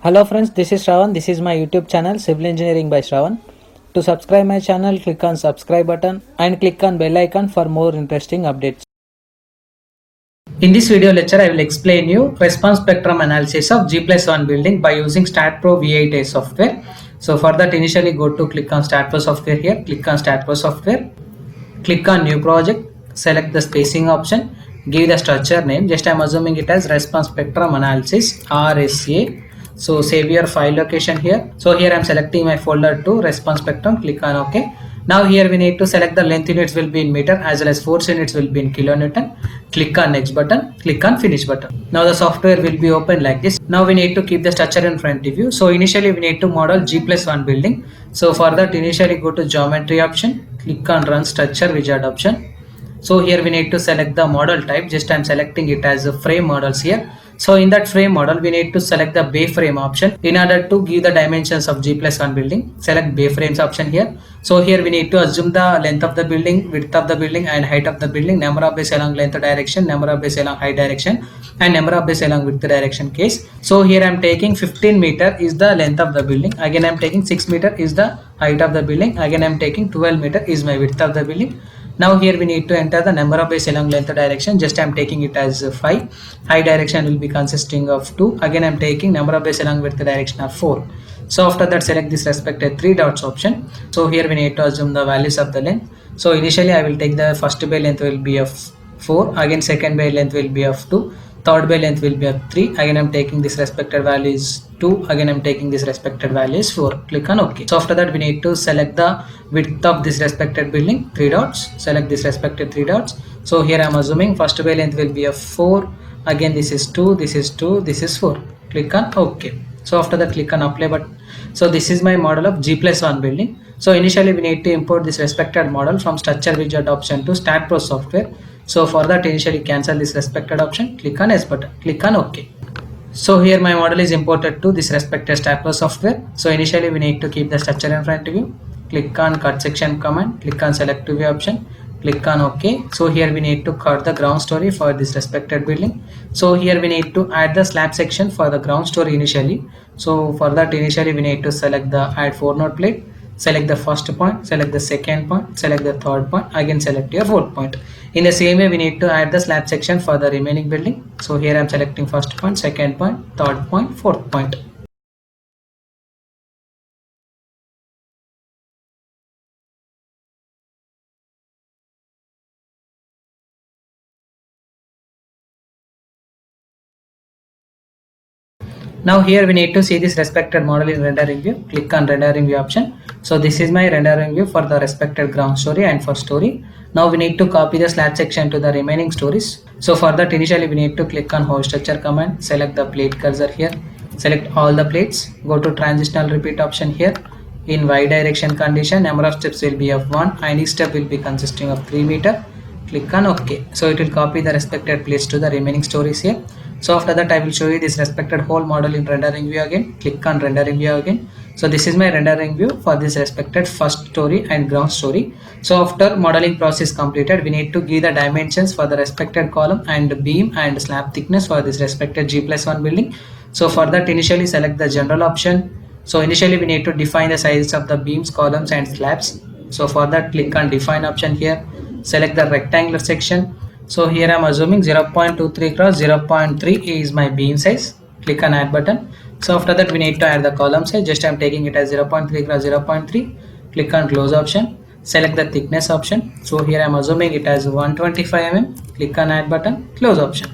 Hello friends, this is Shravan. This is my YouTube channel Civil Engineering by Shravan. To subscribe my channel, click on subscribe button and click on bell icon for more interesting updates. In this video lecture, I will explain you response spectrum analysis of G plus 1 building by using StatPro V8A software. So for that, initially go to click on StatPro software here, click on StatPro software, click on new project, select the spacing option, give the structure name. Just I am assuming it as response spectrum analysis RSA. So save your file location here. So here I am selecting my folder to response spectrum, click on OK. Now here we need to select the length units will be in meter as well as force units will be in kilonewton. Click on next button, click on finish button. Now the software will be open like this. Now we need to keep the structure in front of you. So initially we need to model G plus 1 building. So for that, initially go to geometry option, click on run structure wizard option. So here we need to select the model type. Just I'm selecting it as a frame models here. So in that frame model, we need to select the bay frame option in order to give the dimensions of G plus 1 building. Select bay frames option here. So here we need to assume the length of the building, width of the building and height of the building, number of bays along length direction, number of bays along height direction and number of bays along width direction case. So here I'm taking 15 meter is the length of the building. Again I'm taking 6 meter is the height of the building. Again I'm taking 12 meter is my width of the building. Now here we need to enter the number of bays along length direction. Just I am taking it as 5. Height direction will be consisting of 2. Again I am taking number of bays along width direction of 4. So after that, select this respected 3 dots option. So here we need to assume the values of the length. So initially I will take the first bay length will be of 4. Again second bay length will be of 2. Third bay length will be of 3. Again I'm taking this respected value is 2. Again I'm taking this respected value is 4. Click on OK. So after that, we need to select the width of this respected building, 3 dots. Select this respected 3 dots. So here I'm assuming first bay length will be of 4. Again this is 2, this is 2, this is 4. Click on OK. So after that, click on apply button. So this is my model of G plus 1 building. So initially we need to import this respected model from structure wizard option to StatPro software. So for that, initially cancel this respected option, click on S button, click on OK. So here my model is imported to this respected StatPro software. So initially we need to keep the structure in front of you. Click on cut section command, click on select to view option, click on OK. So here we need to cut the ground story for this respected building. So here we need to add the slab section for the ground story initially. So for that, initially we need to select the add 4 node plate. Select the first point, select the second point, select the third point, again select your fourth point. In the same way, we need to add the slab section for the remaining building. So here I am selecting first point, second point, third point, fourth point. Now here we need to see this respected model in rendering view. Click on rendering view option. So this is my rendering view for the respected ground story and first story. Now we need to copy the slab section to the remaining stories. So for that, initially we need to click on whole structure command, select the plate cursor here, select all the plates, go to transitional repeat option here. In y direction condition, number of steps will be of 1 and each step will be consisting of 3 meter. Click on OK. So it will copy the respected plates to the remaining stories here. So after that, I will show you this respected whole model in rendering view again. Click on rendering view again. So this is my rendering view for this respected first story and ground story. So after modeling process completed, we need to give the dimensions for the respected column and beam and slab thickness for this respected G plus 1 building. So for that, initially select the general option. So initially we need to define the sizes of the beams, columns and slabs. So for that, click on define option here. Select the rectangular section. So here I am assuming 0.23 cross 0.3 is my beam size. Click on add button. So after that, we need to add the column size. Just I am taking it as 0.3 cross 0.3. Click on close option. Select the thickness option. So here I am assuming it as 125 mm. Click on add button. Close option.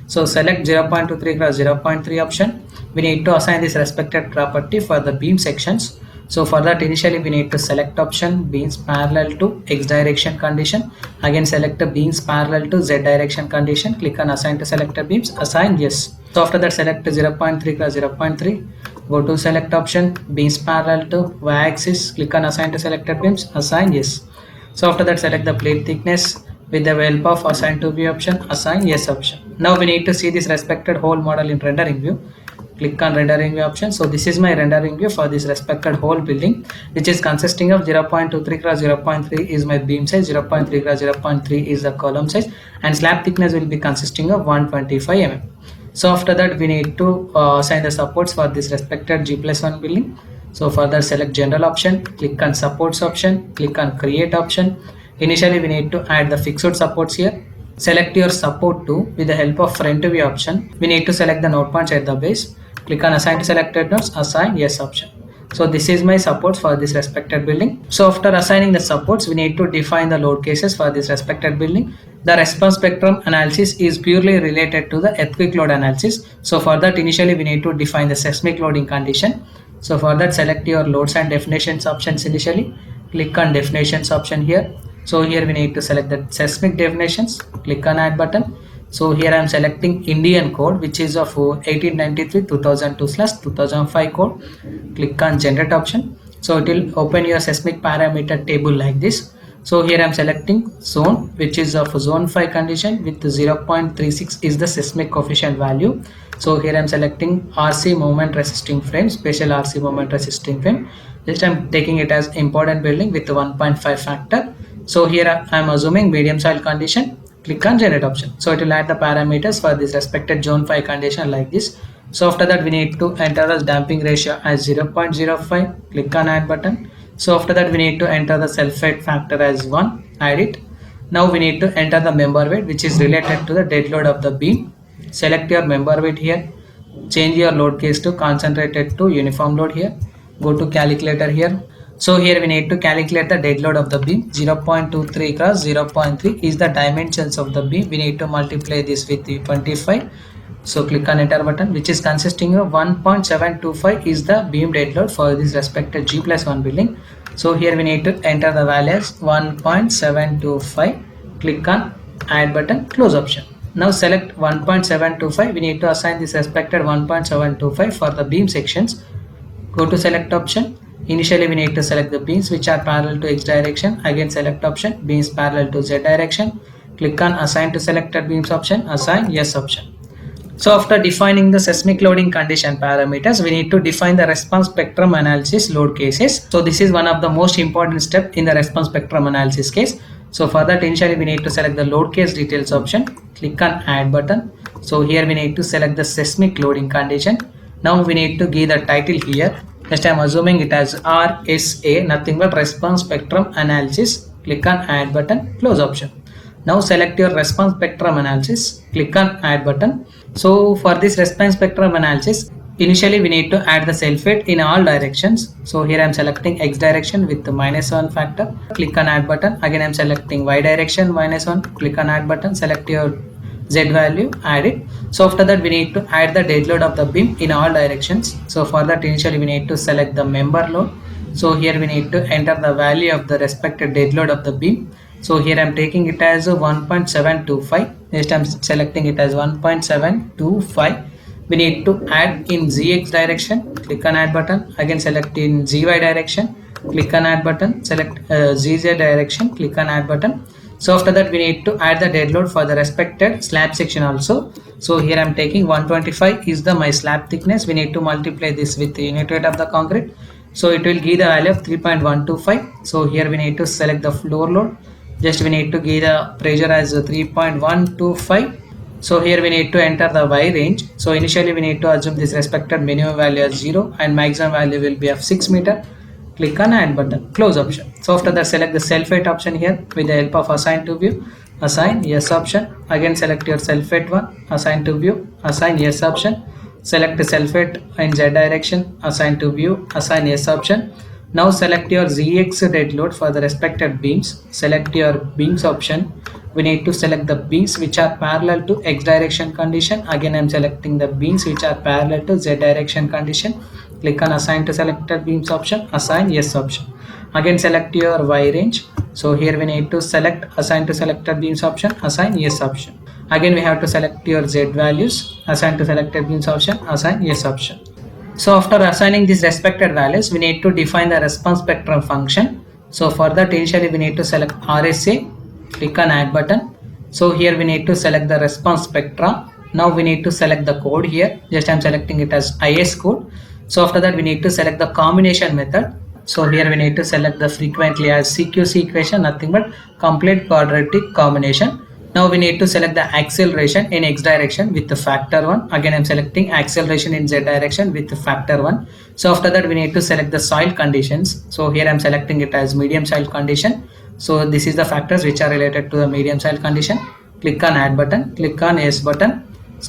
So select 0.23 cross 0.3 option. We need to assign this respected property for the beam sections. So for that, initially we need to select option beams parallel to x direction condition. Again select the beams parallel to z direction condition. Click on assign to selected beams. Assign yes. So after that, select 0.3 cross 0.3. Go to select option beams parallel to y axis. Click on assign to selected beams. Assign yes. So after that, select the plate thickness with the help of assign to view option. Assign yes option. Now we need to see this respected whole model in rendering view. Click on rendering view option. So this is my rendering view for this respected whole building, which is consisting of 0.23 cross 0.3 is my beam size, 0.3 cross 0.3 is the column size, and slab thickness will be consisting of 125 mm. So after that we need to assign the supports for this respected G+1 building. So further select general option, click on supports option, click on create option. Initially we need to add the fixed supports here. Select your support to with the help of front view option. We need to select the node points at the base. Click on assign to selected nodes, assign yes option. So this is my supports for this respected building. So after assigning the supports, we need to define the load cases for this respected building. The response spectrum analysis is purely related to the earthquake load analysis. So for that, initially we need to define the seismic loading condition. So for that, select your loads and definitions options initially. Click on definitions option here. So here we need to select the seismic definitions. Click on add button. So here I am selecting Indian code, which is of 1893 2002/2005 code. Click on generate option. So it will open your seismic parameter table like this. So here I am selecting zone, which is of zone 5 condition with 0.36 is the seismic coefficient value. So here I am selecting RC moment resisting frame, special RC moment resisting frame. Just I am taking it as important building with 1.5 factor. So here I am assuming medium soil condition. Click on generate option. So it will add the parameters for this respected zone 5 condition like this. So after that we need to enter the damping ratio as 0.05. Click on add button. So after that we need to enter the self-weight factor as 1. Add it. Now we need to enter the member weight, which is related to the dead load of the beam. Select your member weight here. Change your load case to concentrated to uniform load here. Go to calculator here. So here we need to calculate the dead load of the beam. 0.23 cross 0.3 is the dimensions of the beam. We need to multiply this with 25. So click on enter button, which is consisting of 1.725 is the beam dead load for this respected G+1 building. So here we need to enter the value as 1.725. Click on add button, close option. Now select 1.725. We need to assign this respected 1.725 for the beam sections. Go to select option. Initially we need to select the beams which are parallel to x direction. Again select option, beams parallel to z direction. Click on assign to selected beams option, assign yes option. So after defining the seismic loading condition parameters, we need to define the response spectrum analysis load cases. So this is one of the most important step in the response spectrum analysis case. So for that, initially we need to select the load case details option. Click on add button. So here we need to select the seismic loading condition. Now we need to give the title here. Just I am assuming it as RSA, nothing but response spectrum analysis. Click on add button, close option. Now select your response spectrum analysis. Click on add button. So for this response spectrum analysis, initially we need to add the self-weight in all directions. So here I am selecting x direction with the -1 factor. Click on add button. Again I am selecting y direction -1. Click on add button. Select your z value, add it. So after that we need to add the dead load of the beam in all directions. So for that, initially we need to select the member load. So here we need to enter the value of the respected dead load of the beam. So here I am taking it as 1.725. Next I am selecting it as 1.725. We need to add in zx direction. Click on add button. Again select in zy direction. Click on add button. Select zz direction. Click on add button. So after that we need to add the dead load for the respected slab section also. So here I am taking 125 is the my slab thickness. We need to multiply this with the unit weight of the concrete. So it will give the value of 3.125. So here we need to select the floor load. Just we need to give the pressure as 3.125. So here we need to enter the y range. So initially we need to assume this respected minimum value as 0 and maximum value will be of 6 meter. Click on add button, close option. So after that select the self-weight option here with the help of assign to view, assign yes option. Again select your self-weight one, assign to view, assign yes option. Select the self-weight in z direction, assign to view, assign yes option. Now select your zx dead load for the respected beams. Select your beams option. We need to select the beams which are parallel to x direction condition. Again I am selecting the beams which are parallel to z direction condition. Click on assign to selected beams option, assign yes option. Again select your y range. So here we need to select assign to selected beams option, assign yes option. Again we have to select your z values, assign to selected beams option, assign yes option. So after assigning these respected values, we need to define the response spectrum function. So for that, initially we need to select RSA, click on add button. So here we need to select the response spectra. Now we need to select the code here. Just I am selecting it as IS code. So after that we need to select the combination method. So here we need to select the frequently as CQC equation, nothing but complete quadratic combination. Now we need to select the acceleration in x direction with the factor 1. Again I'm selecting acceleration in z direction with the factor 1. So after that we need to select the soil conditions. So here I'm selecting it as medium soil condition. So this is the factors which are related to the medium soil condition. Click on add button, click on yes button,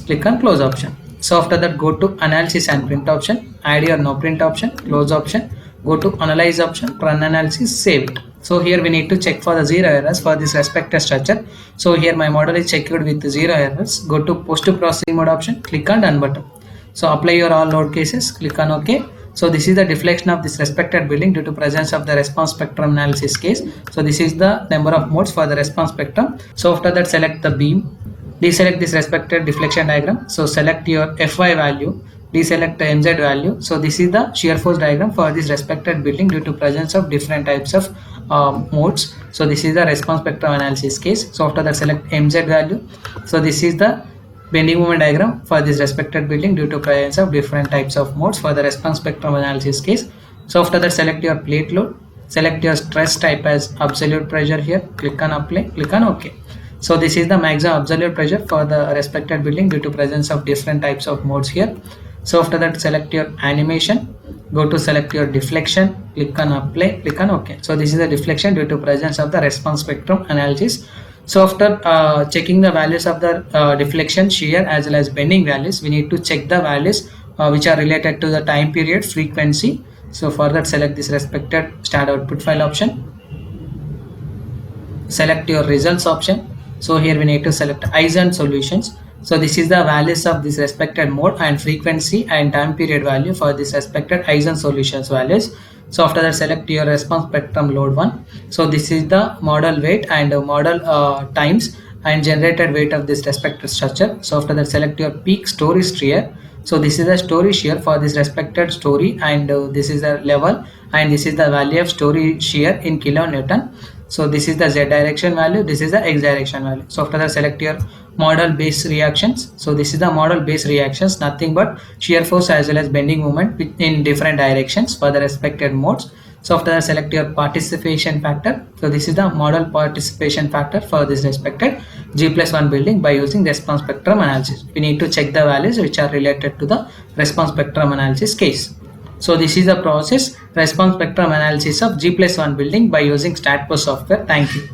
click on close option. So after that go to analysis and print option, add your no print option, close option, go to analyze option, run analysis, save it. So here we need to check for the zero errors for this respective structure. So here my model is checked with zero errors. Go to post to processing mode option, click on done button. So apply your all load cases, click on OK. So this is the deflection of this respected building due to presence of the response spectrum analysis case. So this is the number of modes for the response spectrum. So after that select the beam, deselect this respected deflection diagram. So select your Fy value, deselect the mz value. So this is the shear force diagram for this respected building due to presence of different types of modes. So this is the response spectrum analysis case. So after that select mz value. So this is the bending moment diagram for this respected building due to presence of different types of modes for the response spectrum analysis case. So after that select your plate load, select your stress type as absolute pressure here, click on apply, click on OK. So this is the maximum absolute pressure for the respected building due to presence of different types of modes here. So after that select your animation, go to select your deflection, click on apply, click on OK. So this is the deflection due to presence of the response spectrum analysis. So after checking the values of the deflection, shear as well as bending values, we need to check the values which are related to the time period, frequency. So for that select this respected start output file option, select your results option. So here we need to select Eisen solutions. So this is the values of this respected mode and frequency and time period value for this respected Eisen solutions values. So after that select your response spectrum load 1. So this is the model weight and model times and generated weight of this respected structure. So after that select your peak story shear. So this is the story shear for this respected story and this is the level and this is the value of story shear in kilonewton. So this is the z direction value, this is the x direction value. So after that select your model base reactions. So this is the model base reactions, nothing but shear force as well as bending moment in different directions for the respected modes. So after that select your participation factor. So this is the model participation factor for this respected G+1 building by using the response spectrum analysis. We need to check the values which are related to the response spectrum analysis case. So this is the process response spectrum analysis of G+1 building by using StatPost software. Thank you.